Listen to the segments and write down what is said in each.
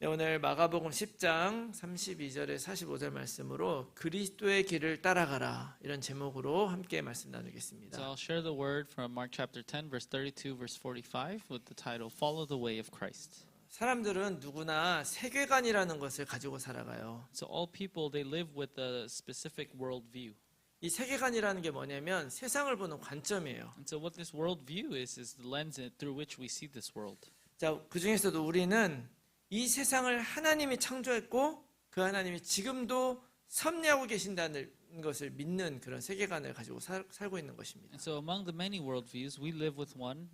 네, 오늘 마가복음 10장 32절에 45절 말씀으로 그리스도의 길을 따라가라 이런 제목으로 함께 말씀 So 나누겠습니다. I'll share the word from Mark chapter 10, verse 32, verse 45 with the title Follow the Way of Christ. 사람들은 누구나 세계관이라는 것을 가지고 살아가요. So all people, they live with a specific worldview. 이 세계관이라는 게 뭐냐면 세상을 보는 관점이에요. And so what this worldview is the lens through which we see this world. 자, 그 중에서도 우리는 이 세상을 하나님이 창조했고 그 하나님이 지금도 섭리하고 계신다는 것을 믿는 그런 세계관을 가지고 살고 있는 것입니다. And so among the many worldviews, we live with one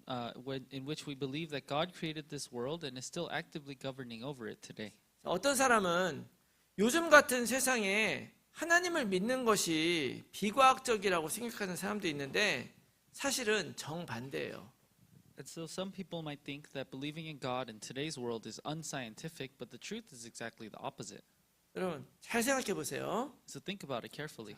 in which we believe that God created this world and is still actively governing over it today. 어떤 사람은 요즘 같은 세상에 하나님을 믿는 것이 비과학적이라고 생각하는 사람도 있는데 사실은 정반대예요. And so some people might think that believing in God in today's world is unscientific, but the truth is exactly the opposite. 여러분 잘 생각해 보세요. So think about it carefully.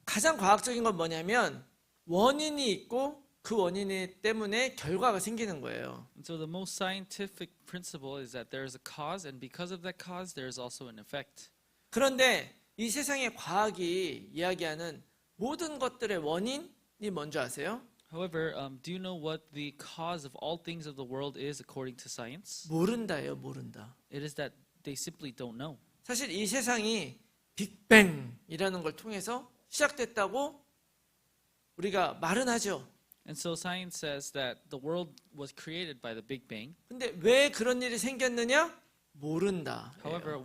가장 과학적인 건 뭐냐면 원인이 있고 그 원인 때문에 결과가 생기는 거예요. And so the most scientific principle is that there is a cause, and because of that cause, there is also an effect. 그런데 이 세상의 과학이 이야기하는 모든 것들의 원인이 뭔지 아세요? However, do you know what the cause of all things of the world is according to science? 모른다예요, 모른다. It is that they simply don't know. 사실 이 세상이 빅뱅이라는 걸 통해서 시작됐다고 우리가 말은 하죠. And so science says that the world was created by the Big Bang. 근데 왜 그런 일이 생겼느냐? 모른다. However,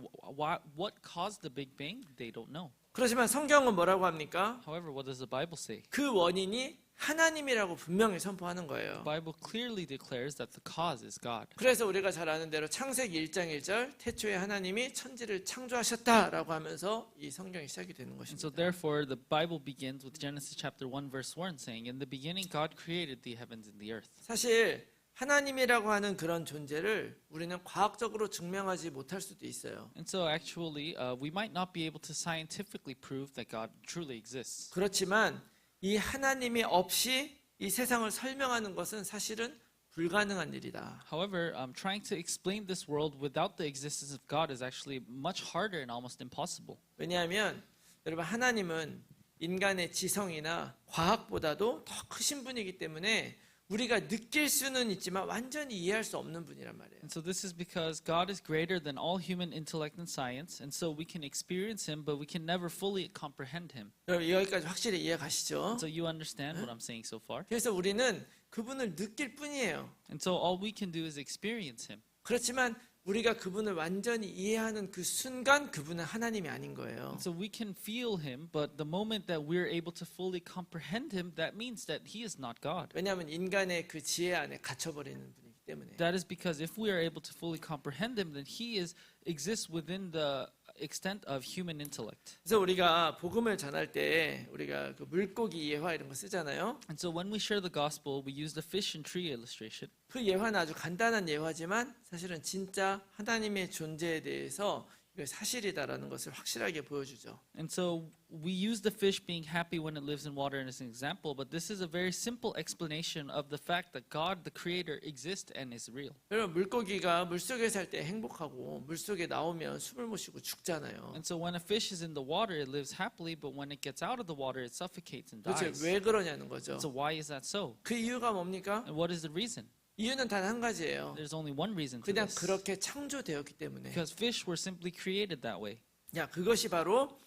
what caused the Big Bang? They don't know. 그렇지만 성경은 뭐라고 합니까? However, what does the Bible say? 그 원인이 하나님이라고 분명히 선포하는 거예요. The Bible clearly declares that the cause is God. 그래서 우리가 잘 아는 대로 창세기 1장 1절 태초에 하나님이 천지를 창조하셨다라고 하면서 이 성경이 시작이 되는 And 것입니다. so therefore the Bible begins with Genesis chapter 1 verse 1 saying, In the beginning God created the heavens and the earth. 사실 하나님이라고 하는 그런 존재를 우리는 과학적으로 증명하지 못할 수도 있어요. And so actually we might not be able to scientifically prove that God truly exists. 그렇지만 이 하나님이 없이 이 세상을 설명하는 것은 사실은 불가능한 일이다. However, trying to explain this world without the existence of God is actually much harder and almost impossible. 왜냐하면 여러분 하나님은 인간의 지성이나 과학보다도 더 크신 분이기 때문에 우리가 느낄 수는 있지만 완전히 이해할 수 없는 분이란 말이에요. And so this is because God is greater than all human intellect and science, and so we can experience Him, but we can never fully comprehend Him. 여러분 여기까지 확실히 이해 가시죠? So you understand what I'm saying so far? 그래서 우리는 그분을 느낄 뿐이에요. And so all we can do is experience Him. 그렇지만 우리가 그분을 완전히 이해하는 그 순간 그분은 하나님이 아닌 거예요. And so we can feel Him, but the moment that we're able to fully comprehend Him, that means that He is not God. 왜냐하면 인간의 그 지혜 안에 갇혀버리는 분이기 때문에. That is because if we are able to fully comprehend Him, then He exists within the extent of human intellect. 그래서 우리가 복음을 전할 때 우리가 그 물고기 예화 이런 거 쓰잖아요. And so when we share the gospel, we use the fish and tree illustration. 그 예화는 아주 간단한 예화지만 사실은 진짜 하나님의 존재에 대해서 이게 사실이다라는 것을 확실하게 보여주죠. And so we use the fish being happy when it lives in water as an example, but this is a very simple explanation of the fact that God, the Creator, exists and is real. 여러분 물고기가 물속에 살 때 행복하고 물속에 나오면 숨을 못 쉬고 죽잖아요. And so when a fish is in the water, it lives happily, but when it gets out of the water, it suffocates and 도대체 dies. 왜 그러냐는 거죠. So why is that so? 그 이유가 뭡니까? And what is the reason? 이유는 단 한 가지예요. There's only one reason to 그냥 this. 그렇게 창조되었기 때문에. Because fish were simply created that way. 야, 그것이 바로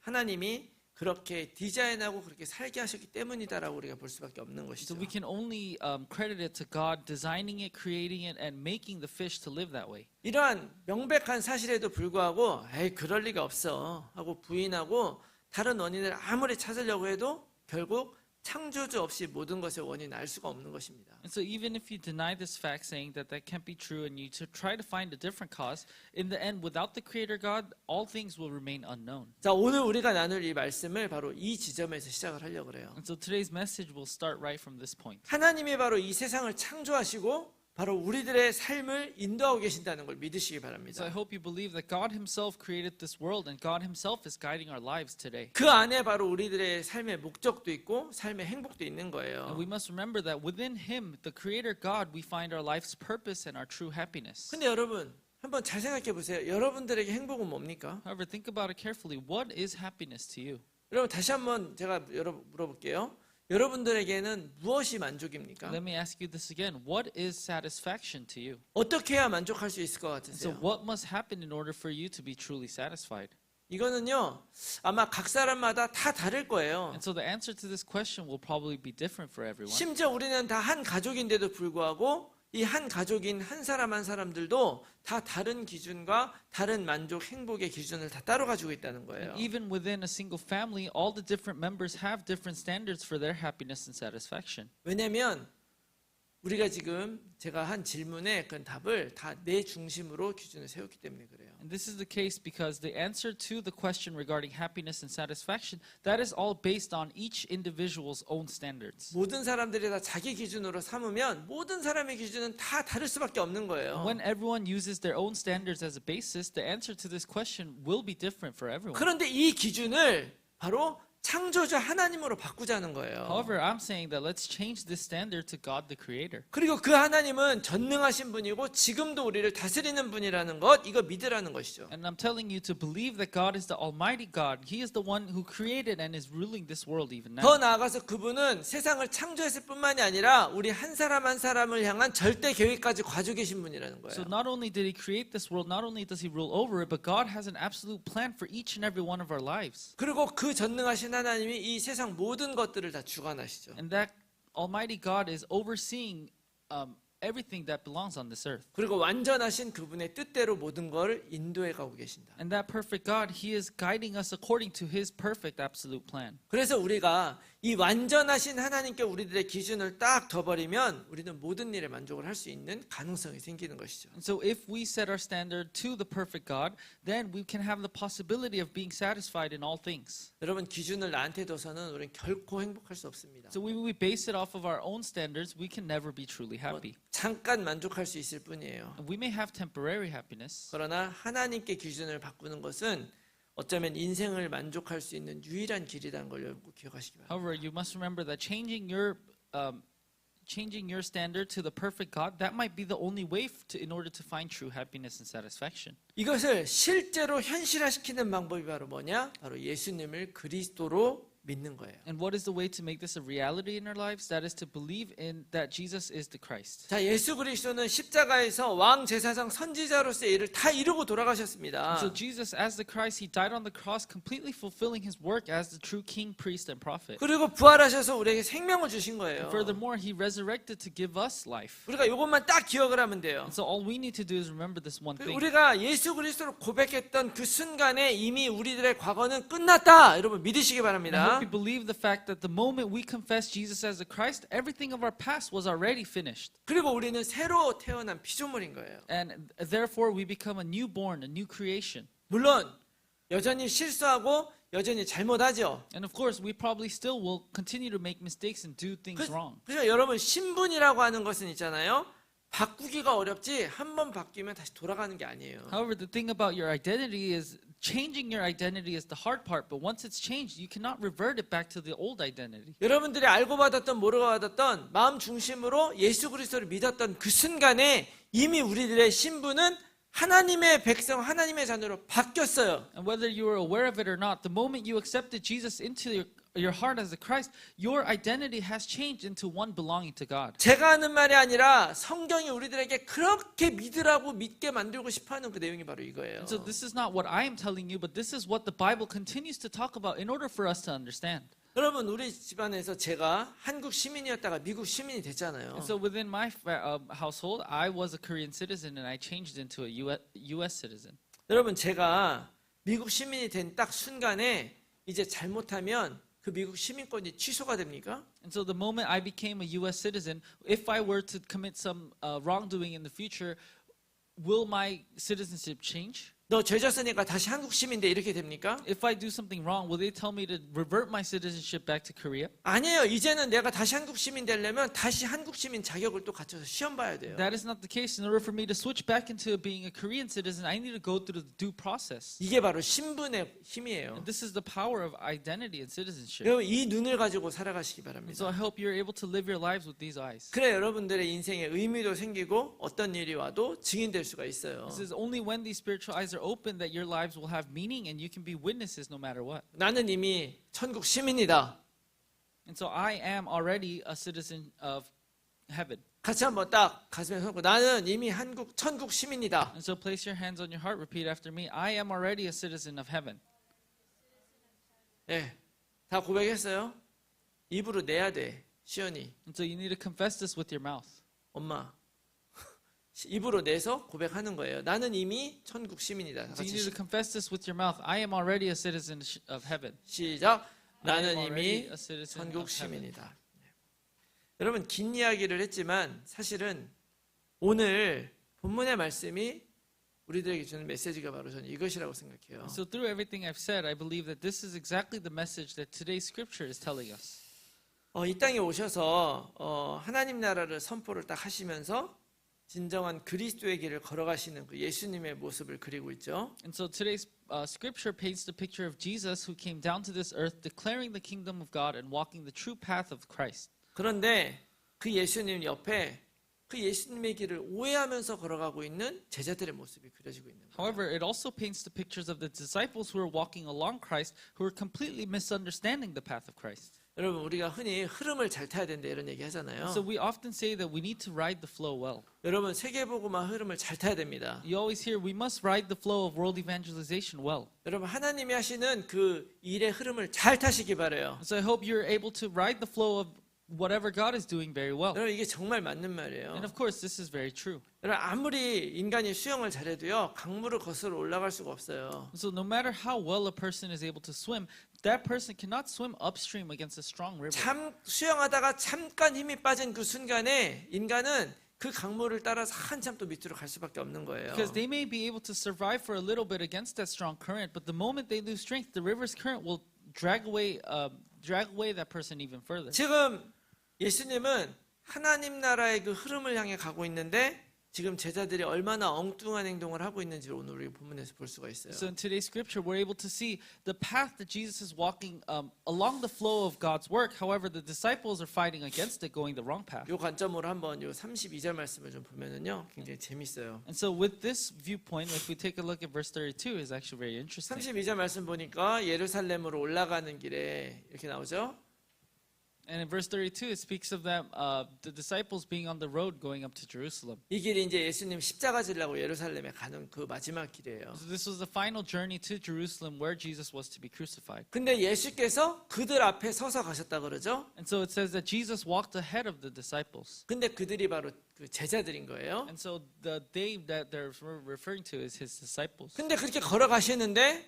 하나님이 그렇게 디자인하고 그렇게 살게 하셨기 때문이다라고 우리가 볼 수밖에 없는 것이죠. So we can only credit it to God designing it, creating it, and making the fish to live that way. 이러한 명백한 사실에도 불구하고 에이 그럴 리가 없어 하고 부인하고 다른 원인을 아무리 찾으려고 해도 결국 창조주 없이 모든 것의 원인을 알 수가 없는 것입니다. And so even if you deny this fact, saying that that can't be true, and you try to find a different cause, in the end, without the Creator God, all things will remain unknown. 자, 오늘 우리가 나눌 이 말씀을 바로 이 지점에서 시작을 하려고 그래요. And so today's message will start right from this point. 하나님이 바로 이 세상을 창조하시고 바로 우리들의 삶을 인도하고 계신다는 걸 믿으시기 So I 바랍니다. hope you believe that God Himself created this world and God Himself is guiding our lives today. 그 안에 바로 우리들의 삶의 목적도 있고 삶의 행복도 있는 And 거예요. we must remember that within Him, the Creator God, we find our life's purpose and our true happiness. 근데 여러분 한번 잘 생각해 보세요. 여러분들에게 행복은 뭡니까? However, think about it carefully. What is happiness to you? 여러분 다시 한번 제가 여러분 물어볼게요. 여러분들에게는 무엇이 만족입니까? Let me ask you this again. What is satisfaction to you? 어떻게 해야 만족할 수 있을 것 And so 같으세요? what must happen in order for you to be truly satisfied? 이거는요 아마 각 사람마다 다 다를 거예요. And so the answer to this question will probably be different for everyone. 심지어 우리는 다 한 가족인데도 불구하고 이 한 가족인 한 사람들도 다 다른 기준과 다른 만족, 행복의 기준을 다 따로 가지고 있다는 거예요. Even within a single family, all the different members have different standards for their happiness and satisfaction. 왜냐하면 우리가 지금 제가 한 질문에 그 답을 다 내 중심으로 기준을 세웠기 때문에 그래요. And this is the case because the answer to the question regarding happiness and satisfaction, that is all based on each individual's own standards. 모든 사람들이 다 자기 기준으로 삼으면 모든 사람의 기준은 다 다를 수밖에 없는 거예요. When everyone uses their own standards as a basis, the answer to this question will be different for everyone. 그런데 이 기준을 바로 창조주 하나님으로 바꾸자는 거예요. However, I'm saying that let's change this standard to God the Creator. 그리고 그 하나님은 전능하신 분이고 지금도 우리를 다스리는 분이라는 것, 이거 믿으라는 것이죠. And I'm telling you to believe that God is the Almighty God. He is the one who created and is ruling this world even 더 now. 나아가서 그분은 세상을 창조했을 뿐만이 아니라 우리 한 사람 한 사람을 향한 절대 계획까지 가지고 계신 분이라는 So 거예요. not only did He create this world, not only does He rule over it, but God has an absolute plan for each and every one of our lives. 그리고 그 전능하신 하나님이 이 세상 모든 것들을 다 주관하시죠. And that Almighty God is overseeing everything that belongs on this earth. 그리고 완전하신 그분의 뜻대로 모든 걸 인도해 가고 계신다. And that perfect God, He is guiding us according to His perfect absolute plan. 그래서 우리가 이 완전하신 하나님께 우리들의 기준을 딱 둬버리면 우리는 모든 일에 만족을 할 수 있는 가능성이 생기는 것이죠. And so if we set our standard to the perfect God, then we can have the possibility of being satisfied in all things. 여러분 기준을 나한테 둬서는 우리는 결코 행복할 수 없습니다. So when we base it off of our own standards, we can never be truly happy. 잠깐 만족할 수 있을 뿐이에요. And we may have temporary happiness, 그러나 하나님께 기준을 바꾸는 것은 어쩌면 인생을 만족할 수 있는 유일한 길이라는 걸 여러분 꼭 기억하시기 바랍니다. however, you must remember that changing your standard to the perfect God, that might be the only way in order to find true happiness and satisfaction. 이것을 실제로 현실화시키는 방법이 바로 뭐냐? 바로 예수님을 그리스도로 믿는 거예요. And what is the way to make this a reality in our lives? That is to believe in that Jesus is the Christ. 자, 예수 그리스도는 십자가에서 왕 제사장 선지자로서의 일을 다 이루고 돌아가셨습니다. So Jesus, as the Christ, He died on the cross, completely fulfilling His work as the true King, priest, and prophet. 그리고 부활하셔서 우리에게 생명을 주신 거예요. And furthermore, He resurrected to give us life. 우리가 이것만 딱 기억을 하면 돼요. And so all we need to do is remember this one thing. 우리가 예수 그리스도를 고백했던 그 순간에 이미 우리들의 과거는 끝났다. 여러분 믿으시기 And I 바랍니다. hope you believe the fact that the moment we confess Jesus as the Christ, everything of our past was already finished. 그리고 우리는 새로 태어난 피조물인 거예요. And therefore, we become a newborn, a new creation. 물론 여전히 실수하고 여전히 잘못하죠. And of course, we probably still will continue to make mistakes and do things wrong. 그래서 여러분 신분이라고 하는 것은 있잖아요. 바꾸기가 어렵지 한 번 바뀌면 다시 돌아가는 게 아니에요. However, the thing about your identity is changing your identity is the hard part, but once it's changed, you cannot revert it back to the old identity. 여러분들이 알고 받았던 모르고 받았던 마음 중심으로 예수 그리스도를 믿었던 그 순간에 이미 우리들의 신분은 하나님의 백성, 하나님의 자녀로 바뀌었어요. And whether you are aware of it or not, the moment you accepted Jesus into your heart as a Christ, your identity has changed into one belonging to God. 제가 하는 말이 아니라 성경이 우리들에게 그렇게 믿으라고 믿게 만들고 싶어하는 그 내용이 바로 이거예요. And so this is not what I am telling you, but this is what the Bible continues to talk about in order for us to understand. 여러분 우리 집안에서 제가 한국 시민이었다가 미국 시민이 됐잖아요. And so within my household, I was a Korean citizen and I changed into a US citizen. 여러분 제가 미국 시민이 된 딱 순간에 이제 잘못하면 그 미국 시민권이 취소가 됩니까? And so the moment I became a US citizen, if I were to commit some wrongdoing in the future, will my citizenship change? 너 죄 졌으니까 다시 한국 시민돼 이렇게 됩니까? If I do something wrong, will they tell me to revert my citizenship back to Korea? 아니에요. 이제는 내가 다시 한국 시민 되려면 다시 한국 시민 자격을 또 갖춰서 시험 봐야 돼요. That is not the case. In order for me to switch back into being a Korean citizen, I need to go through the due process. 이게 바로 신분의 힘이에요. And this is the power of identity and citizenship. 여러분 이 눈을 가지고 살아가시기 And 바랍니다. so I hope you're able to live your lives with these eyes. 그래 여러분들의 인생에 의미도 생기고 어떤 일이 와도 증인될 수가 있어요. This is only when these spiritual eyes are open that your lives will have meaning and you can be witnesses no matter what. 나는 이미 천국 시민이다. And so I am already a citizen of heaven. 같이 한번 딱 가슴에 손고 나는 이미 천국 시민이다. And so place your hands on your heart, repeat after me. I am already a citizen of heaven. 예, 다 고백했어요. 입으로 내야 돼. 시연이 And so you need to confess this with your mouth. 엄마 입으로 내서 고백하는 거예요. 나는 이미 천국 시민이다. 다 So you 같이 need to confess this with your mouth. I am already a citizen of heaven. 시작. I 나는 am already 이미 a citizen 천국 of heaven. 시민이다. 여러분 긴 이야기를 했지만 사실은 오늘 본문의 말씀이 우리들에게 주는 메시지가 바로 저는 이것이라고 생각해요. So through everything I've said, I believe that this is exactly the message that today's scripture is telling us. 이 땅에 오셔서 하나님 나라를 선포를 딱 하시면서 진정한 그리스도의 길을 걸어가시는 그 예수님의 모습을 그리고 있죠. And so today's scripture paints the picture of Jesus who came down to this earth declaring the kingdom of God and walking the true path of Christ. 그런데 그 예수님 옆에 그 예수님의 길을 오해하면서 걸어가고 있는 제자들의 모습이 그려지고 있는 거예요. However, it also paints the pictures of the disciples who are walking along Christ who are completely misunderstanding the path of Christ. 여러분 우리가 흔히 흐름을 잘 타야 된다 이런 얘기 하잖아요. So we often say that we need to ride the flow well. 여러분 세계복음화 흐름을 잘 타야 됩니다. You always hear we must ride the flow of world evangelization well. 여러분 하나님이 하시는 그 일의 흐름을 잘 타시기 바래요. So I hope you're able to ride the flow of whatever God is doing very well. 여러분 이게 정말 맞는 말이에요. And of course, this is very true. 여러분 아무리 인간이 수영을 잘해도요 강물을 거슬러 올라갈 수가 없어요. So no matter how well a person is able to swim, that person cannot swim upstream against a strong river. 수영하다가 잠깐 힘이 빠진 그 순간에 인간은 그 강물을 따라서 한참 또 밑으로 갈 수밖에 없는 거예요. Because they may be able to survive for a little bit against that strong current, but the moment they lose strength, the river's current will drag away that person even further. 지금 예수님은 하나님 나라의 그 흐름을 향해 가고 있는데 지금 제자들이 얼마나 엉뚱한 행동을 하고 있는지를 오늘 우리 본문에서 볼 수가 있어요. So in today's scripture, we're able to see the path that Jesus is walking along the flow of God's work. However, the disciples are fighting against it, going the wrong path. 이 관점으로 한번 이 32절 말씀을 좀 보면은요, 굉장히 재밌어요. And so with this viewpoint, if we take a look at verse 32, is actually very interesting. 32절 말씀 보니까 예루살렘으로 올라가는 길에 이렇게 나오죠. And in verse 32, it speaks of them, the disciples being on the road going up to Jerusalem. 이 길이 이제 예수님 십자가 지려고 예루살렘에 가는 그 마지막 길이에요. So this was the final journey to Jerusalem where Jesus was to be crucified. 근데 예수께서 그들 앞에 서서 가셨다 그러죠. And so it says that Jesus walked ahead of the disciples. 근데 그들이 바로 그 제자들인 거예요. And so the they that they're referring to is his disciples. 근데 그렇게 걸어가시는데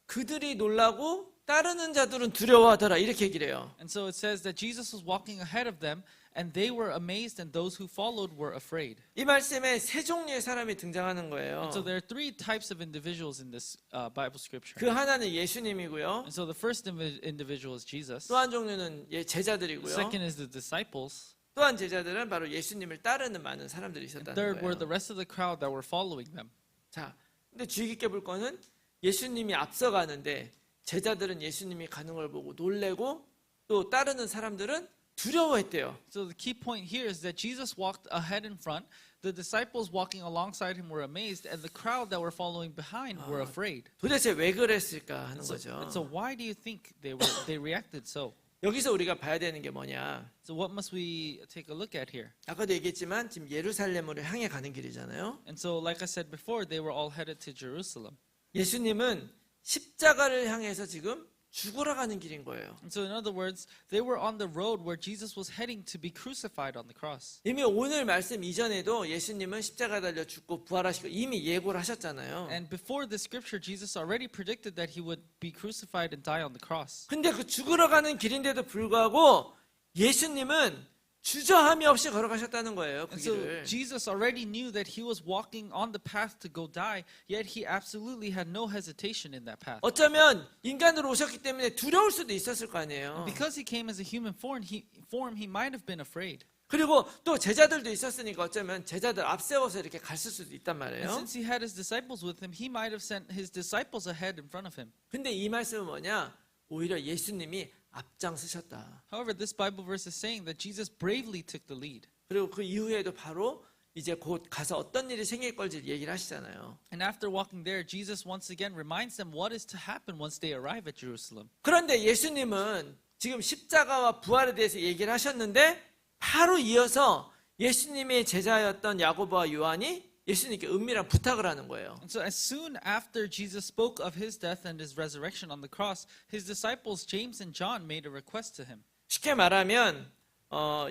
그들이 놀라고 따르는 자들은 두려워하더라 이렇게 얘기를 해요. And so it says that Jesus was walking ahead of them and they were amazed and those who followed were afraid. 이 말씀에 세 종류의 사람이 등장하는 거예요. And so there are three types of individuals in this Bible scripture. 그 하나는 예수님이고요. And so the first individual is Jesus. 또 한 종류는 The 제자들이고요. second is the disciples. 또 한 제자들은 바로 예수님을 따르는 많은 사람들이 And 있었다는 third were the 거예요. rest of the crowd that were following them. 자, 근데 주의 깊게 볼 거는 예수님이 앞서가는데 제자들은 예수님이 가는 걸 보고 놀래고 또 따르는 사람들은 두려워했대요. So the key point here is that Jesus walked ahead in front, the disciples walking alongside him were amazed, and the crowd that were following behind were afraid. 도대체 왜 그랬을까 하는 So, 거죠. and so why do you think they reacted so? 여기서 우리가 봐야 되는 게 뭐냐? So what must we take a look at here? 아까도 얘기했지만 지금 예루살렘으로 향해 가는 길이잖아요. And so like I said before, they were all headed to Jerusalem. 예수님은 십자가를 향해서 지금 죽으러 가는 길인 거예요. And so in other words, they were on the road where Jesus was heading to be crucified on the cross. 이미 오늘 말씀 이전에도 예수님은 십자가 달려 죽고 부활하시고 이미 예고를 하셨잖아요. And before the scripture, Jesus already predicted that he would be crucified and die on the cross. 근데 그 죽으러 가는 길인데도 불구하고 예수님은 주저함이 없이 걸어가셨다는 거예요. 그 And so 길을. Jesus already knew that he was walking on the path to go die, yet he absolutely had no hesitation in that path. 어쩌면 인간으로 오셨기 때문에 두려울 수도 있었을 거 아니에요. Because he came as a human form, he might have been afraid. 그리고 또 제자들도 있었으니까 어쩌면 제자들 앞세워서 이렇게 갔을 수도 있단 And 말이에요. since he had his disciples with him, he might have sent his disciples ahead in front of him. 근데 이 말씀은 뭐냐? 오히려 예수님이 앞장서셨다. However, this Bible verse is saying that Jesus bravely took the lead. 그리고 그 이후에도 바로 이제 곧 가서 어떤 일이 생길 걸지 얘기를 하시잖아요. And after walking there, Jesus once again reminds them what is to happen once they arrive at Jerusalem. 그런데 예수님은 지금 십자가와 부활에 대해서 얘기를 하셨는데 바로 이어서 예수님의 제자였던 야고보와 요한이 예수님께 은밀한 부탁을 하는 거예요. And so as soon after Jesus spoke of his death and his resurrection on the cross, his disciples James and John made a request to him. 쉽게 말하면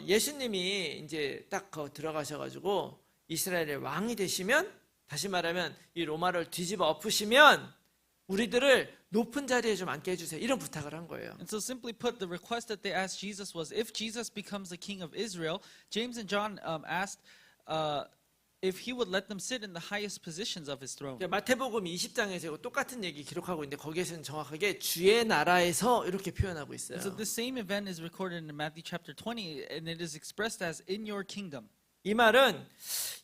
예수님이 이제 딱 들어가셔가지고 이스라엘의 왕이 되시면 다시 말하면 이 로마를 뒤집어 엎으시면 우리들을 높은 자리에 좀 앉게 해주세요. 이런 부탁을 한 거예요. And so simply put, the request that they asked Jesus was, if Jesus becomes the king of Israel, James and John asked if he would let them sit in the highest positions of his throne. 마태복음 20장에서 똑같은 얘기 기록하고 있는데 거기에서는 정확하게 주의 나라에서 이렇게 표현하고 있어요. And so the same event is recorded in Matthew chapter 20, and it is expressed as in your kingdom. 이 말은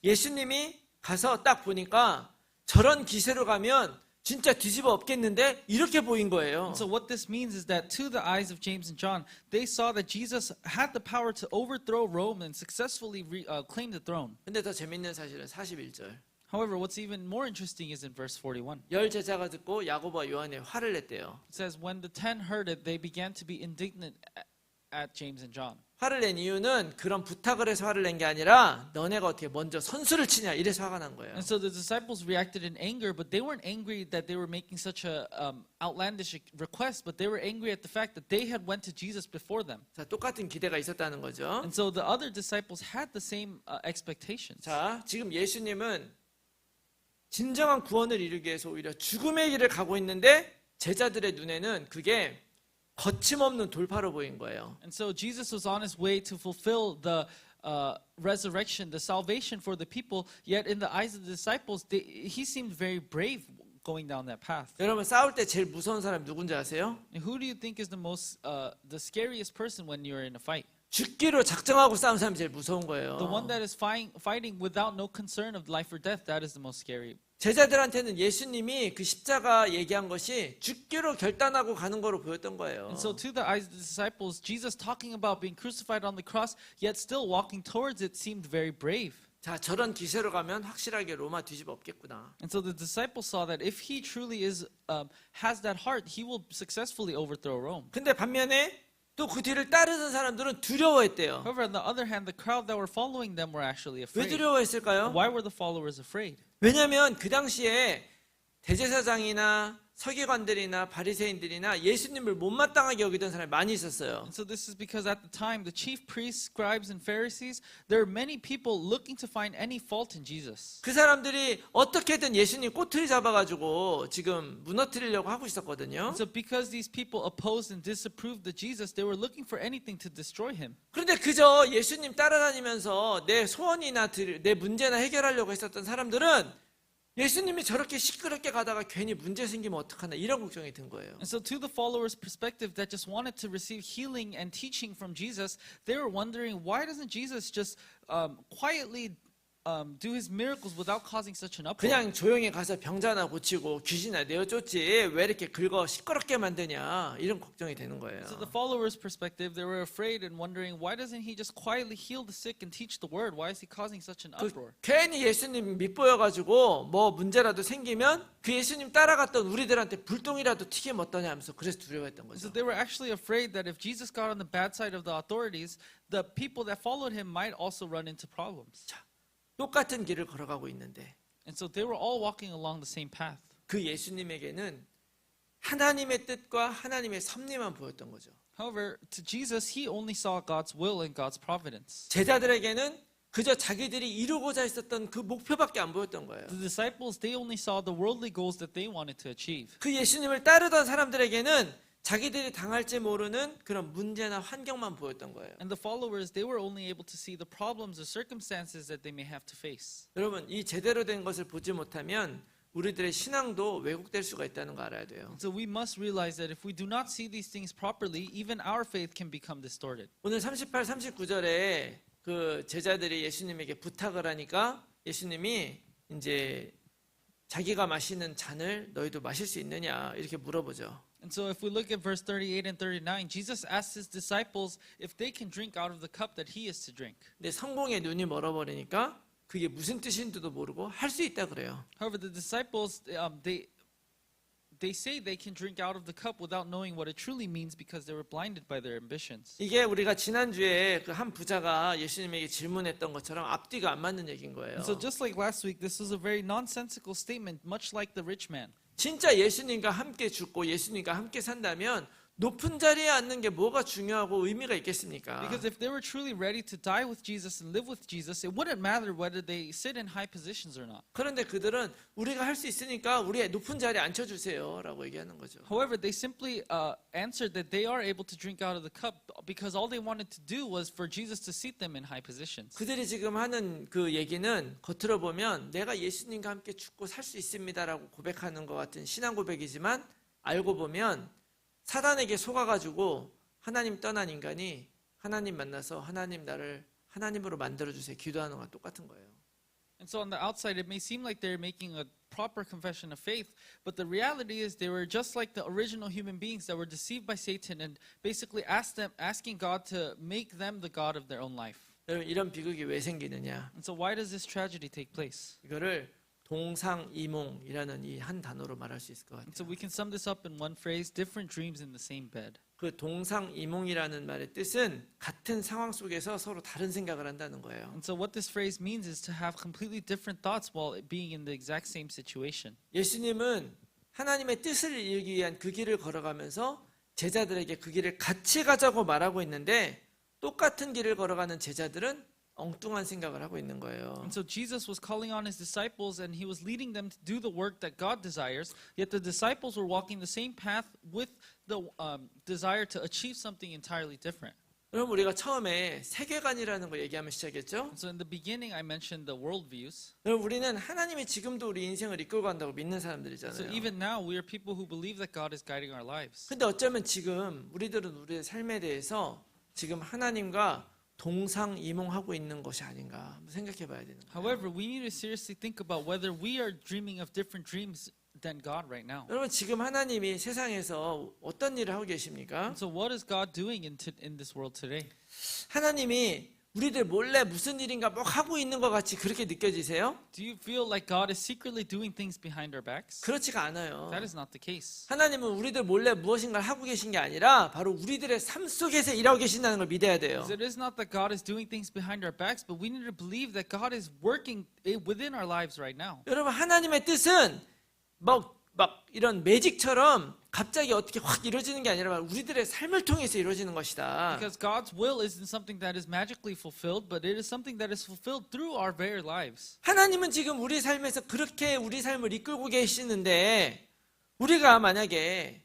예수님이 가서 딱 보니까 저런 기세로 가면 진짜 뒤집어 엎겠는데 이렇게 보인 거예요. And so what this means is that to the eyes of James and John, they saw that Jesus had the power to overthrow Rome and successfully claim the throne. 근데 더 재밌는 사실은 41절. However, what's even more interesting is in verse 41. 열 제자가 듣고 야고보와 요한에 화를 냈대요. It says, when the 10 heard it, they began to be indignant at James and John. 화를 낸 이유는 그런 부탁을 해서 화를 낸 게 아니라 너네가 어떻게 먼저 선수를 치냐 이래서 화가 난 거예요. And so the disciples reacted in anger, but they weren't angry that they were making such a outlandish request, but they were angry at the fact that they had went to Jesus before them. 자, 똑같은 기대가 있었다는 거죠. And so the other disciples had the same expectations. 자, 지금 예수님은 진정한 구원을 이루기 위해서 오히려 죽음의 길을 가고 있는데 제자들의 눈에는 그게 거침없는 돌파로 보인 거예요. And so Jesus was on his way to fulfill the resurrection, the salvation for the people. Yet in the eyes of the disciples, he seemed very brave going down that path. 여러분 싸울 때 제일 무서운 사람이 누군지 아세요? And who do you think is the scariest person when you're in a fight? 죽기로 작정하고 싸우는 사람이 제일 무서운 거예요. The one that is fighting without no concern of life or death, that is the most scary. 제자들한테는 예수님이 그 십자가 얘기한 것이 죽기로 결단하고 가는 거로 보였던 거예요. And so to the eyes of the disciples, Jesus talking about being crucified on the cross, yet still walking towards it seemed very brave. 자, 저런 기세로 가면 확실하게 로마 뒤집어 엎겠구나. And so the disciples saw that if he truly has that heart, he will successfully overthrow Rome. 근데 반면에 또 그 뒤를 따르는 사람들은 두려워했대요. However, on the other hand, the crowd that were following them were actually 왜 afraid. 두려워했을까요? Why were the followers afraid? 왜냐하면 그 당시에 대제사장이나 서기관들이나 바리새인들이나 예수님을 못마땅하게 여기던 사람이 많이 있었어요. And so this is because at the time, the chief priests, scribes, and Pharisees, there were many people looking to find any fault in Jesus. 그 사람들이 어떻게든 예수님 꼬투리 잡아가지고 지금 무너뜨리려고 하고 있었거든요. And so because these people opposed and disapproved of Jesus, they were looking for anything to destroy him. 그런데 그저 예수님 따라다니면서 내 소원이나 내 문제나 해결하려고 했었던 사람들은 예수님이 저렇게 시끄럽게 가다가 괜히 문제 생기면 어떡하나 이런 걱정이 든 거예요. And so to the followers' perspective that just wanted to receive healing and teaching from Jesus, they were wondering, why doesn't Jesus just quietly do his miracles without causing such an uproar? 그냥 조용히 가서 병자나 고치고 귀신이나 내어쫓지 왜 이렇게 긁어 시끄럽게 만드냐 이런 걱정이 되는 거예요. So the followers' perspective, they were afraid and wondering, why doesn't he just quietly heal the sick and teach the word? Why is he causing such an uproar? 괜히 예수님 밑보여가지고 뭐 문제라도 생기면 그 예수님 따라갔던 우리들한테 불똥이라도 튀기면 어떠냐 하면서 그래서 두려워했던 So 거죠. they were actually afraid that if Jesus got on the bad side of the authorities, the people that followed him might also run into problems. 똑같은 길을 걸어가고 있는데 And so they were all walking along the same path. 그 예수님에게는 하나님의 뜻과 하나님의 섭리만 보였던 거죠. However, to Jesus, he only saw God's will and God's providence. 제자들에게는 그저 자기들이 이루고자 했었던 그 목표밖에 안 보였던 거예요. The disciples, they only saw the worldly goals that they wanted to achieve. 그 예수님을 따르던 사람들에게는 자기들이 당할지 모르는 그런 문제나 환경만 보였던 거예요. And the followers, they were only able to see the problems or circumstances that they may have to face. 여러분, 이 제대로 된 것을 보지 못하면 우리들의 신앙도 왜곡될 수가 있다는 거 알아야 돼요. So we must realize that if we do not see these things properly, even our faith can become distorted. 오늘 38, 39절에 그 제자들이 예수님에게 부탁을 하니까 예수님이 이제 자기가 마시는 잔을 너희도 마실 수 있느냐 이렇게 물어보죠. And so if we look at verse 38 and 39, Jesus asked his disciples if they can drink out of the cup that he is to drink. 근데 성공의 눈이 멀어버리니까 그게 무슨 뜻인지도 모르고 할 수 있다 그래요. However, the disciples, they say they can drink out of the cup without knowing what it truly means because they were blinded by their ambitions. 이게 우리가 지난주에 그 한 부자가 예수님에게 질문했던 것처럼 앞뒤가 안 맞는 얘기인 거예요. And so just like last week, this was a very nonsensical statement, much like the rich man. 진짜 예수님과 함께 죽고 예수님과 함께 산다면 높은 자리에 앉는 게 뭐가 중요하고 의미가 있겠습니까? Because if they were truly ready to die with Jesus and live with Jesus, it wouldn't matter whether they sit in high positions or not. 그런데 그들은 우리가 할 수 있으니까 우리의 높은 자리에 앉혀주세요 라고 얘기하는 거죠. However, they simply answered that they are able to drink out of the cup because all they wanted to do was for Jesus to seat them in high positions. 그들이 지금 하는 그 얘기는 겉으로 보면 내가 예수님과 함께 죽고 살 수 있습니다라고 고백하는 것 같은 신앙 고백이지만 알고 보면 사단에게 속아가지고 하나님 떠난 인간이 하나님 만나서 하나님 나를 하나님으로 만들어주세요 기도하는 거랑 똑같은 거예요. And so on the outside, it may seem like they're making a proper confession of faith, but the reality is they were just like the original human beings that were deceived by Satan and basically asking God to make them the God of their own life. 여러분 이런 비극이 왜 생기느냐? And so why does this tragedy take place? 이거를 동상이몽이라는 이 한 단어로 말할 수 있을 것 And so 같아요. we can sum this up in one phrase, different dreams in the same bed. 그 동상이몽이라는 말의 뜻은 같은 상황 속에서 서로 다른 생각을 한다는 거예요. And so what this phrase means is to have completely different thoughts while being in the exact same situation. 예수님은 하나님의 뜻을 이루기 위한 그 길을 걸어가면서 제자들에게 그 길을 같이 가자고 말하고 있는데 똑같은 길을 걸어가는 제자들은 엉뚱한 생각을 하고 있는 거예요. And so Jesus was calling on his disciples and he was leading them to do the work that God desires, yet the disciples were walking the same path with the desire to achieve something entirely different. 그럼 우리가 처음에 세계관이라는 거 얘기하면 시작했죠. And so in the beginning I mentioned the worldviews. 그럼 우리는 하나님이 지금도 우리 인생을 이끌고 간다고 믿는 So 사람들이잖아요. even now we are people who believe that God is guiding our lives. 근데 어쩌면 지금 우리들은 우리의 삶에 대해서 지금 하나님과 동상이몽하고 있는 것이 아닌가 한번 생각해 봐야 되는 거예요. However, we need to seriously think about whether we are dreaming of different dreams than God right now. 여러분 지금 하나님이 세상에서 어떤 일을 하고 계십니까? And so what is God doing in this world today? 하나님이 우리들 몰래 무슨 일인가 뭐 하고 있는 것 같이 그렇게 느껴지세요? Do you feel like God is secretly doing things behind our backs? 그렇지가 않아요. That is not the case. 하나님은 우리들 몰래 무엇인가를 하고 계신 게 아니라 바로 우리들의 삶 속에서 일하고 계신다는 걸 믿어야 돼요. It is not that God is doing things behind our backs, but we need to believe that God is working within our lives right now. 여러분 하나님의 뜻은 막 이런 매직처럼 갑자기 어떻게 확 이루어지는 게 아니라 우리들의 삶을 통해서 이루어지는 것이다. Because God's will isn't something that is magically fulfilled, but it is something that is fulfilled through our very lives. 하나님은 지금 우리 삶에서 그렇게 우리 삶을 이끌고 계시는데 우리가 만약에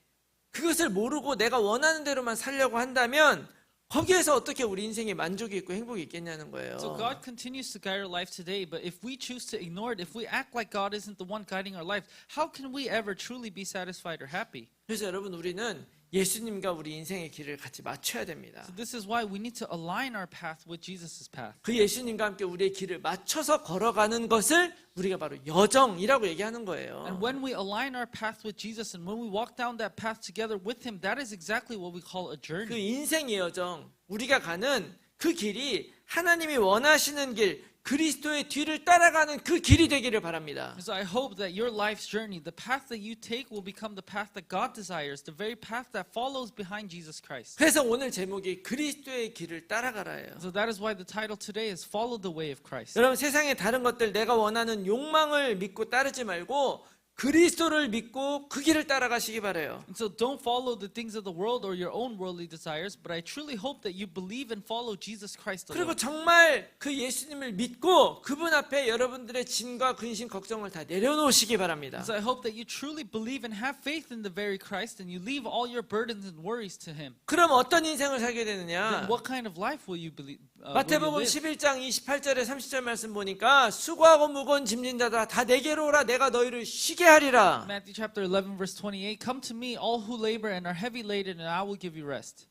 그것을 모르고 내가 원하는 대로만 살려고 한다면 거기에서 어떻게 우리 인생에 만족이 있고 행복이 있겠냐는 거예요. So God continues to guide our life today, but if we choose to ignore it, if we act like God isn't the one guiding our lives, how can we ever truly be satisfied or happy? 그래서 여러분 우리는 예수님과 우리 인생의 길을 같이 맞춰야 됩니다. So this is why we need to align our path with Jesus' path. 그 예수님과 함께 우리의 길을 맞춰서 걸어가는 것을 우리가 바로 여정이라고 얘기하는 거예요. And when we align our path with Jesus and when we walk down that path together with Him, that is exactly what we call a 그 journey. 인생의 여정, 우리가 가는 그 길이 하나님이 원하시는 길, 그리스도의 뒤를 따라가는 그 길이 되기를 바랍니다. So I hope that your life's journey, the path that you take will become the path that God desires, the very path that follows behind Jesus Christ. 그래서 오늘 제목이 그리스도의 길을 따라가라예요. So that is why the title today is Follow the Way of Christ. 여러분 세상의 다른 것들 내가 원하는 욕망을 믿고 따르지 말고 그리스도를 믿고 그 길을 따라가시기 바래요. And so don't follow the things of the world or your own worldly desires, but I truly hope that you believe and follow Jesus Christ 그리고 alone. 정말 그 예수님을 믿고 그분 앞에 여러분들의 짐과 근심 걱정을 다 내려놓으시기 바랍니다. And so I hope that you truly believe and have faith in the very Christ and you leave all your burdens and worries to him. 그럼 어떤 인생을 살게 Then 되느냐? what kind of life will you believe? 마태복음 11장 28절에 30절 말씀 보니까 수고하고 무거운 짐진 자들아 다 내게로 오라 내가 너희를 쉬게 하리라. Matthew chapter 11 verse 28, come to me all who labor and are heavy laden and I will give you rest.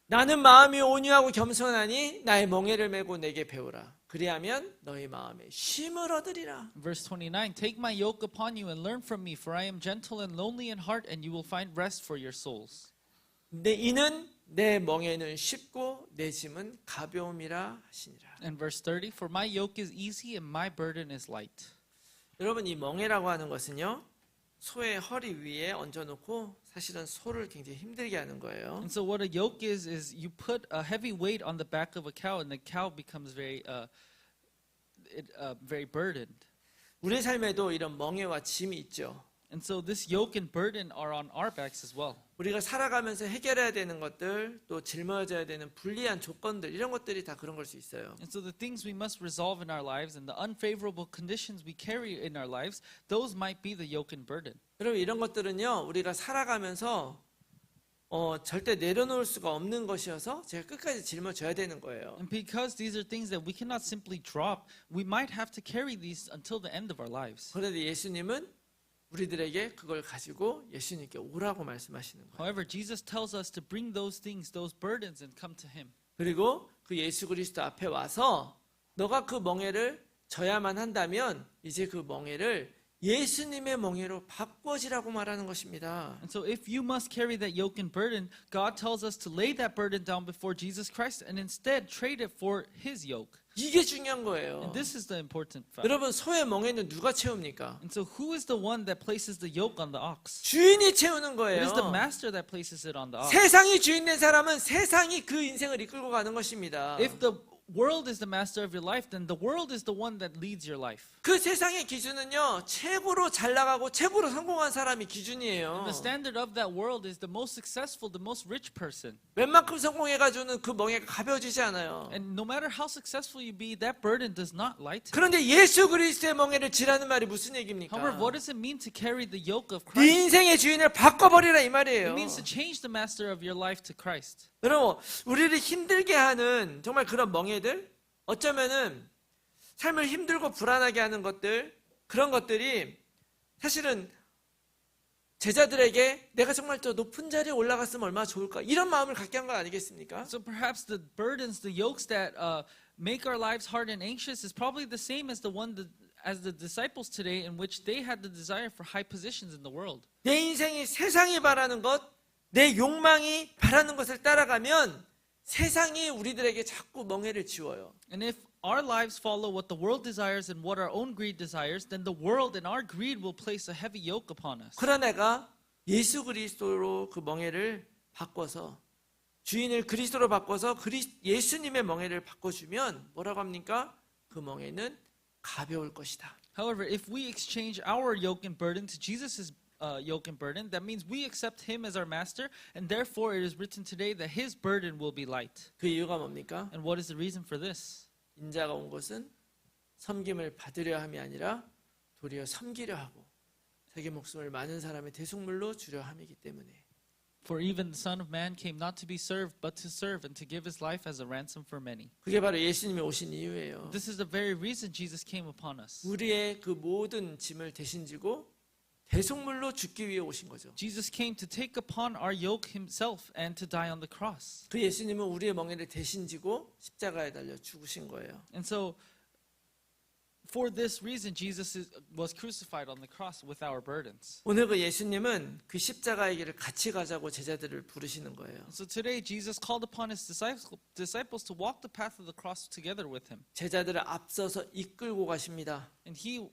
나는 마음이 온유하고 겸손하니 나의 멍에를 메고 내게 배우라. 그리하면 너희 마음에 쉼을 얻으리라. Verse 29, take my yoke upon you and learn from me, for I am gentle and lonely in heart, and you will find rest for your souls. 이는 내 멍에는 쉽고 내 짐은 가벼움이라 하시니라. And verse 30, for my yoke is easy and my burden is light. 여러분 이 멍에라고 하는 것은요. 소의 허리 위에 얹어놓고 사실은 소를 굉장히 힘들게 하는 거예요. And so what a yoke is you put a heavy weight on the back of a cow and the cow becomes very burdened. 우리 삶에도 이런 멍에와 짐이 있죠. And so this yoke and burden are on our backs as well. 우리가 살아가면서 해결해야 되는 것들, 또 짊어져야 되는 불리한 조건들 이런 것들이 다 그런 걸 수 있어요. And so the things we must resolve in our lives and the unfavorable conditions we carry in our lives, those might be the yoke and burden. 여러분 이런 것들은요 우리가 살아가면서 절대 내려놓을 수가 없는 것이어서 제가 끝까지 짊어져야 되는 거예요. And because these are things that we cannot simply drop, we might have to carry these until the end of our lives. 그런데 예수님은 우리들에게 그걸 가지고 예수님께 오라고 말씀하시는 거예요. However, Jesus tells us to bring those things, those burdens, and come to Him. 그리고 그 예수 그리스도 앞에 와서 너가 그 멍에를 져야만 한다면 이제 그 멍에를 예수님의 멍에로 바꿔지라고 말하는 것입니다. And so if you must carry that yoke and burden, God tells us to lay that burden down before Jesus Christ and instead trade it for His yoke. 이게 중요한 거예요. And this is the important fact. 여러분 소의 멍에는 누가 채웁니까? And so who is the one that places the yoke on the ox? 주인이 채우는 It 거예요. is the master that places it on the ox. 세상이 주인 된 사람은 세상이 그 인생을 이끌고 가는 것입니다. If the world is the master of your life, then the world is the one that leads your life. 그 세상의 기준은요 최고로 잘 나가고 최고로 성공한 사람이 기준이에요. And the standard of that world is the most successful, the most rich person. 웬만큼 성공해가지고는 그 멍에가 가벼워지지 않아요. And no matter how successful you be, that burden does not lighten. 그런데 예수 그리스도의 멍에를 지라는 말이 무슨 얘기입니까? However, what does it mean to carry the yoke of 네 Christ? 인생의 주인을 바꿔버리라 이 It 말이에요. means to change the master of your life to Christ. 여러분 우리를 힘들게 하는 정말 그런 멍에들 어쩌면은 삶을 힘들고 불안하게 하는 것들 그런 것들이 사실은 제자들에게 내가 정말 저 높은 자리에 올라갔으면 얼마나 좋을까 이런 마음을 갖게 한 거 아니겠습니까? So perhaps the burdens, the yokes that make our lives hard and anxious is probably the same as as the disciples today, in which they had the desire for high positions in the world. 내 인생이 세상이 바라는 것, 내 욕망이 바라는 것을 따라가면 세상이 우리들에게 자꾸 멍에를 지워요. And if our lives follow what the world desires and what our own greed desires, then the world and our greed will place a heavy yoke upon us. 그러나 내가 예수 그리스도로 그 멍에를 바꿔서 주인을 그리스도로 바꿔서 예수님의 멍에를 바꿔주면 뭐라고 합니까? 그 멍에는 가벼울 것이다. However, if we exchange our yoke and burden to Jesus' yoke and burden, that means we accept Him as our master, and therefore it is written today that His burden will be light. 그 이유가 뭡니까? And what is the reason for this? 인자가 온 것은 섬김을 받으려 함이 아니라 도리어 섬기려 하고 자기 목숨을 많은 사람의 대속물로 주려 함이기 때문에. For even the Son of Man came not to be served, but to serve and to give His life as a ransom for many. 그게 바로 예수님이 오신 이유예요. This is the very reason Jesus came upon us. 우리의 그 모든 짐을 대신 지고 대속물로 죽기 위해 오신 거죠. Jesus came to take upon our yoke Himself and to die on the cross. 그 예수님은 우리의 멍에를 대신 지고 십자가에 달려 죽으신 거예요. And so, for this reason, Jesus was crucified on the cross with our burdens. 오늘 그 예수님은 그 십자가의 길을 같이 가자고 제자들을 부르시는 거예요. So today, Jesus called upon His disciples to walk the path of the cross together with Him. 제자들을 앞서서 이끌고 가십니다. And He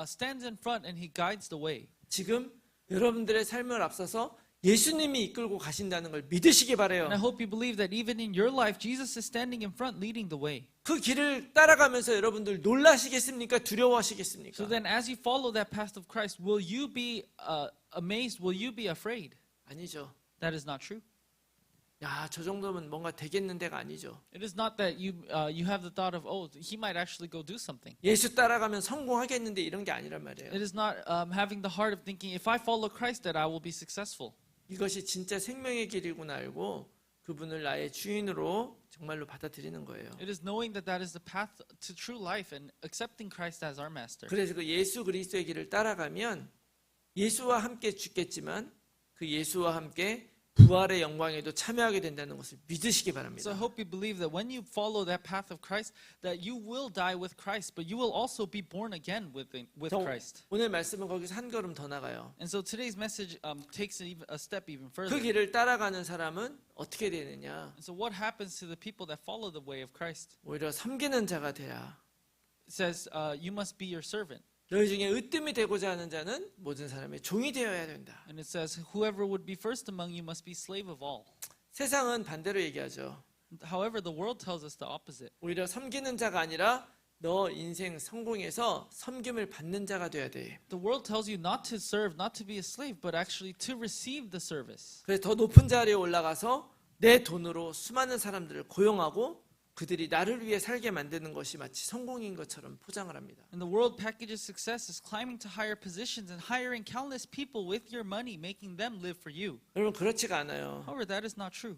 stands in front and He guides the way. 지금 여러분들의 삶을 앞서서 예수님이 이끌고 가신다는 걸 믿으시기 바래요. And I hope you believe that even in your life, Jesus is standing in front, leading the way. 그 길을 따라가면서 여러분들 놀라시겠습니까? 두려워하시겠습니까? So then, as you follow that path of Christ, will you be amazed? Will you be afraid? 아니죠. That is not true. 야, 저 정도면 뭔가 되겠는데가 아니죠. It is not that you have the thought of, oh, he might actually go do something. 예수 따라가면 성공하겠는데 이런 게 아니란 말이에요. It is not having the heart of thinking, if I follow Christ, that I will be successful. 이것이 진짜 생명의 길이구나 알고 그분을 나의 주인으로 정말로 받아들이는 거예요. It is knowing that that is the path to true life and accepting Christ as our master. 그래서 그 예수 그리스도의 길을 따라가면 예수와 함께 죽겠지만 그 예수와 함께 부활의 영광에도 참여하게 된다는 것을 믿으시기 바랍니다. So I hope you believe that when you follow that path of Christ, that you will die with Christ, but you will also be born again with Christ. 오늘 말씀은 거기서 한 걸음 더 나가요. And so today's message takes a step even further. 그 길을 따라가는 사람은 어떻게 되느냐? And so what happens to the people that follow the way of Christ? 오히려 섬기는 자가 되라. It says you must be your servant. 너희 중에 으뜸이 되고자 하는 자는 모든 사람의 종이 되어야 된다. And it says whoever would be first among you must be slave of all. 세상은 반대로 얘기하죠. However, the world tells us the opposite. 오히려 섬기는 자가 아니라 너 인생 성공해서 섬김을 받는 자가 돼야 돼. The world tells you not to serve, not to be a slave, but actually to receive the service. 그래서 더 높은 자리에 올라가서 내 돈으로 수많은 사람들을 고용하고 그들이 나를 위해 살게 만드는 것이 마치 성공인 것처럼 포장을 합니다. And the world packages success as climbing to higher positions and hiring countless people with your money, making them live for you. 여러분 그렇지가 않아요. However, that is not true.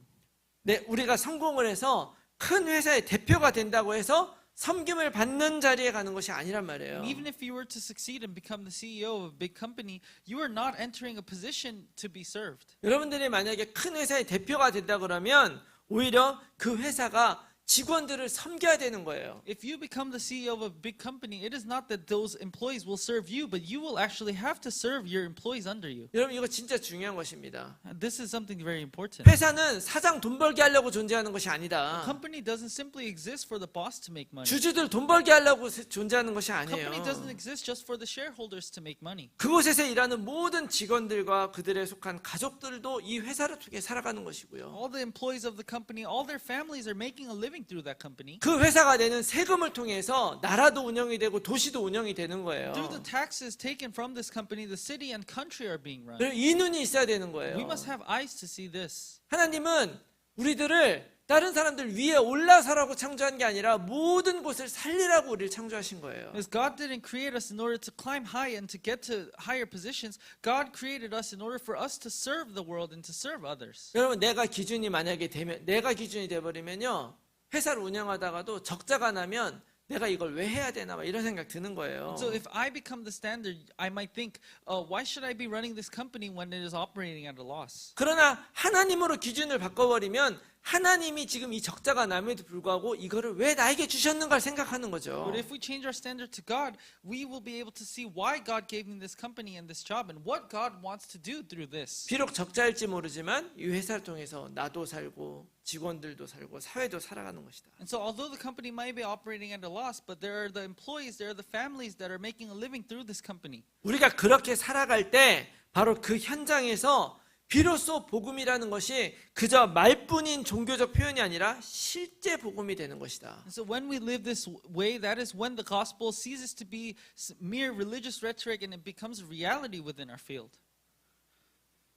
네, 우리가 성공을 해서 큰 회사의 대표가 된다고 해서 섬김을 받는 자리에 가는 것이 아니란 말이에요. And even if you were to succeed and become the CEO of a big company, you are not entering a position to be served. 여러분들이 만약에 큰 회사의 대표가 된다 그러면 오히려 그 회사가 직원들을 섬겨야 되는 거예요. If you become the CEO of a big company, it is not that those employees will serve you, but you will actually have to serve your employees under you. 여러분 이거 진짜 중요한 것입니다. And this is something very important. 회사는 사장 돈 벌게 하려고 존재하는 것이 A 아니다. company doesn't simply exist for the boss to make money. 주주들 돈 벌게 하려고 존재하는 것이 A company 아니에요. doesn't exist just for the shareholders to make money. 그곳에서 일하는 모든 직원들과 그들에 속한 가족들도 이 회사를 통해 살아가는 것이고요. All the employees of the company, all their families are making a living through that company. 그 회사가 내는 세금을 통해서 나라도 운영이 되고 도시도 운영이 되는 거예요. Through the taxes taken from this company, the city and country are being run. 그래서 이 눈이 있어야 되는 거예요. We must have eyes to see this. 하나님은 우리들을 다른 사람들 위에 올라서라고 창조한 게 아니라 모든 곳을 살리라고 우리를 창조하신 거예요. Because God didn't create us in order to climb high and to get to higher positions. God created us in order for us to serve the world and to serve others. 여러분 내가 기준이 만약에 되면 내가 기준이 돼 버리면요. 회사를 운영하다가도 적자가 나면 내가 이걸 왜 해야 되나 막 이런 생각 드는 거예요. So if I become the standard, I might think, why should I be running this company when it is operating at a loss? 그러나 하나님으로 기준을 바꿔버리면 하나님이 지금 이 적자가 남에도 불구하고 이거를 왜 나에게 주셨는가를 생각하는 거죠. But if we change our standard to God, we will be able to see why God gave me this company and this job and what God wants to do through this. 비록 적자일지 모르지만 이 회사를 통해서 나도 살고 직원들도 살고 사회도 살아가는 것이다. And so although the company might be operating at a loss, but there are the employees, there are the families that are making a living through this company. 우리가 그렇게 살아갈 때 바로 그 현장에서 비로소 복음이라는 것이 그저 말뿐인 종교적 표현이 아니라 실제 복음이 되는 것이다. And so when we live this way, that is when the gospel ceases to be mere religious rhetoric and it becomes a reality within our field.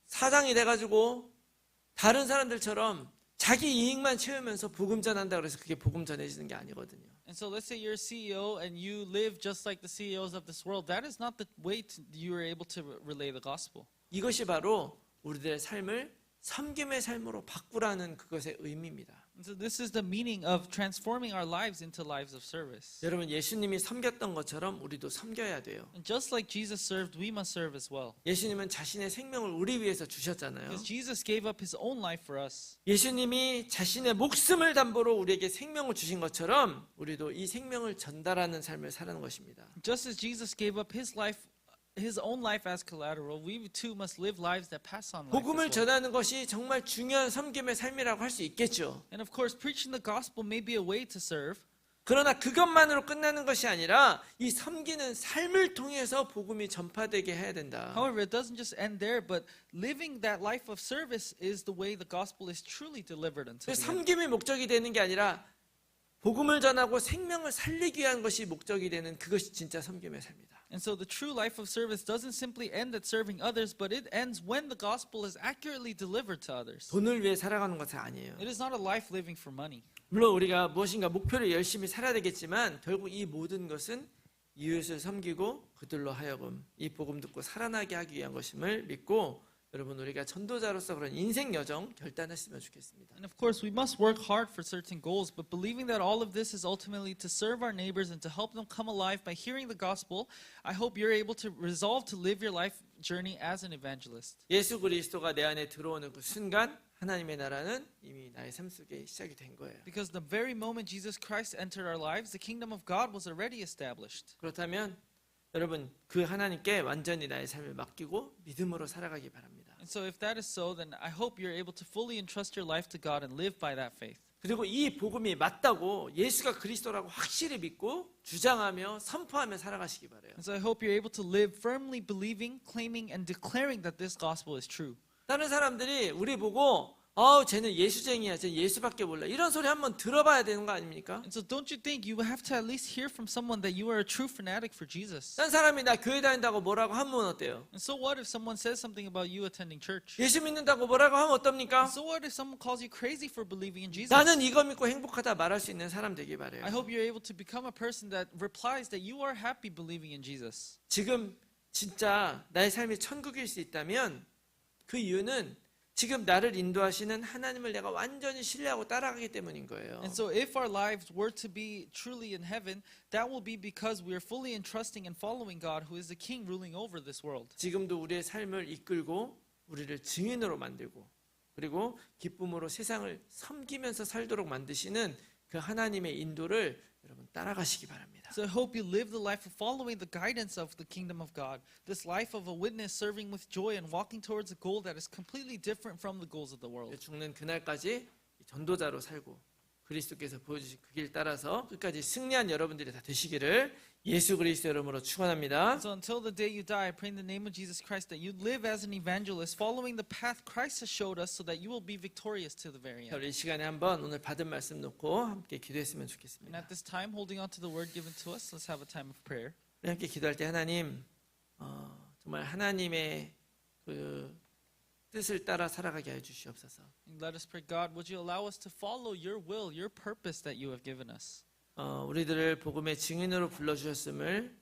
사장이 돼가지고 다른 사람들처럼 자기 이익만 채우면서 복음 전한다 그래서 그게 복음 전해지는 게 아니거든요. And so let's say you're a CEO and you live just like the CEOs of this world. That is not the way you are able to relay the gospel. 이것이 바로 우리들의 삶을 섬김의 삶으로 바꾸라는 그것의 의미입니다. And so this is the meaning of transforming our lives into lives of service. 여러분 예수님이 섬겼던 것처럼 우리도 섬겨야 돼요. And just like Jesus served, we must serve as well. 예수님은 자신의 생명을 우리 위해서 주셨잖아요. Because Jesus gave up his own life for us. 예수님이 자신의 목숨을 담보로 우리에게 생명을 주신 것처럼 우리도 이 생명을 전달하는 삶을 사는 것입니다. Just as Jesus gave up his life, his own life as collateral, we too must live lives that pass on life 복음을 as well. 전하는 것이 정말 중요한 섬김의 삶이라고 할 수 있겠죠. And of course, preaching the gospel may be a way to serve. 그러나 그것만으로 끝나는 것이 아니라 이 섬기는 삶을 통해서 복음이 전파되게 해야 된다. However, it doesn't just end there, but living that life of service is the way the gospel is truly delivered unto the end. 섬김이 목적이 되는 게 아니라 복음을 전하고 생명을 살리기 위한 것이 목적이 되는 그것이 진짜 섬김의 삶이다. And so the true life of service doesn't simply end at serving others, but it ends when the gospel is accurately delivered to others. 돈을 위해 살아가는 것은 아니에요. It is not a life living for money. 물론 우리가 무엇인가 목표를 열심히 살아야 되겠지만 결국 이 모든 것은 이웃을 섬기고 그들로 하여금 이 복음 듣고 살아나게 하기 위한 것임을 믿고 여러분 우리가 전도자로서 그런 인생 여정 결단했으면 좋겠습니다. And of course, we must work hard for certain goals, but believing that all of this is ultimately to serve our neighbors and to help them come alive by hearing the gospel, I hope you're able to resolve to live your life journey as an evangelist. 예수 그리스도가 내 안에 들어오는 그 순간 하나님의 나라는 이미 나의 삶 속에 시작이 된 거예요. Because the very moment Jesus Christ entered our lives, the kingdom of God was already established. 그렇다면 여러분 그 하나님께 완전히 나의 삶을 맡기고 믿음으로 살아가기 바랍니다. And so if that is so, then I hope you're able to fully entrust your life to God and live by that faith. 그리고 이 복음이 맞다고 예수가 그리스도라고 확실히 믿고 주장하며 선포하며 살아가시기 바라요. And so I hope you're able to live firmly believing, claiming, and declaring that this gospel is true. 다른 사람들이 우리 보고 쟤는 예수쟁이야, 쟤는 예수밖에 몰라 이런 소리 한번 들어봐야 되는 거 아닙니까? And so don't you think you have to at least hear from someone that you are a true fanatic for Jesus? 딴 사람이 나 교회 다닌다고 뭐라고 하면 어때요? And so what if someone says something about you attending church? 예수 믿는다고 뭐라고 하면 어떻습니까? And so what if someone calls you crazy for believing in Jesus? 나는 이거 믿고 행복하다 말할 수 있는 사람 되길 바래요. I hope you're able to become a person that replies that you are happy believing in Jesus. 지금 진짜 나의 삶이 천국일 수 있다면 그 이유는 지금 나를 인도하시는 하나님을 내가 완전히 신뢰하고 따라가기 때문인 거예요. And so if our lives were to be truly in heaven, that will be because we are fully entrusting and following God, who is the King ruling over this world. 지금도 우리의 삶을 이끌고 우리를 증인으로 만들고 그리고 기쁨으로 세상을 섬기면서 살도록 만드시는 그 하나님의 인도를 여러분 따라가시기 바랍니다. So I hope you live the life of following the guidance of the kingdom of God, this life of a witness serving with joy and walking towards a goal that is completely different from the goals of the world. 죽는 그날까지 전도자로 살고 그리스도께서 보여주신 그 길 따라서 끝까지 승리한 여러분들이 다 되시기를 예수 그리스도 이름으로 축원합니다. So until the day you die, I pray in the name of Jesus Christ that you live as an evangelist, following the path Christ has showed us, so that you will be victorious to the very 자, end. 우리 이 시간에 한번 오늘 받은 말씀 놓고 함께 기도했으면 And 좋겠습니다. at this time, holding on to the word given to us, let's have a time of prayer. 우리 함께 기도할 때 하나님 정말 하나님의 그 뜻을 따라 살아가게 해 주시옵소서. And let us pray, God, would you allow us to follow your will, your purpose that you have given us? 우리들을 복음의 증인으로 불러주셨음을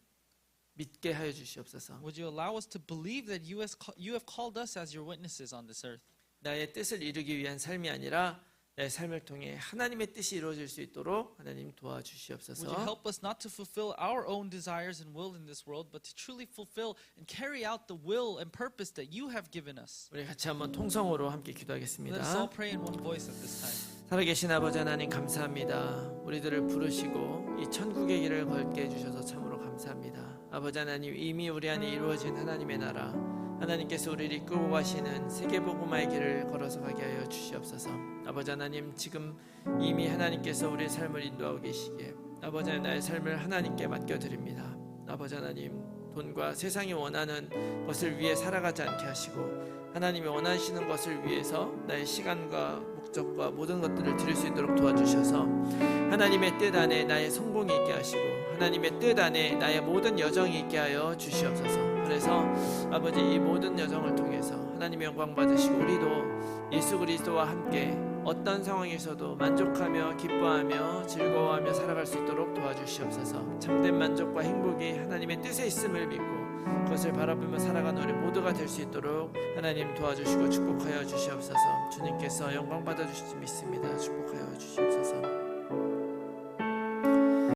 믿게 하여 주시옵소서. Would you allow us to believe that you have called us as your witnesses on this earth? 나의 뜻을 이루기 위한 삶이 아니라 내 삶을 통해 하나님의 뜻이 이루어질 수 있도록 하나님 Would you 도와주시옵소서. help us not to fulfill our own desires and will in this world, but to truly fulfill and carry out the will and purpose that you have given us? 우리 같이 한번 통성으로 함께 Let us all 기도하겠습니다. pray in one voice at this time. 살아계신 아버지 하나님 감사합니다. 우리들을 부르시고 이 천국의 길을 걸게 해주셔서 참으로 감사합니다. 아버지 하나님 이미 우리 안에 이루어진 하나님의 나라 하나님께서 우리를 이끌고 가시는 세계복음화의 길을 걸어서 가게 하여 주시옵소서. 아버지 하나님 지금 이미 하나님께서 우리의 삶을 인도하고 계시기에 아버지 하나님 나의 삶을 하나님께 맡겨드립니다. 아버지 하나님 돈과 세상이 원하는 것을 위해 살아가지 않게 하시고 하나님이 원하시는 것을 위해서 나의 시간과 목적과 모든 것들을 드릴 수 있도록 도와주셔서 하나님의 뜻 안에 나의 성공이 있게 하시고 하나님의 뜻 안에 나의 모든 여정이 있게 하여 주시옵소서. 그래서 아버지 이 모든 여정을 통해서 하나님의 영광 받으시고 우리도 예수 그리스도와 함께 어떤 상황에서도 만족하며 기뻐하며 즐거워하며 살아갈 수 있도록 도와주시옵소서. 참된 만족과 행복이 하나님의 뜻에 있음을 믿고 그것을 바라보며 살아가는 우리 모두가 될 수 있도록 하나님 도와주시고 축복하여 주시옵소서. 주님께서 영광 받아주실지 믿습니다. 축복하여 주시옵소서.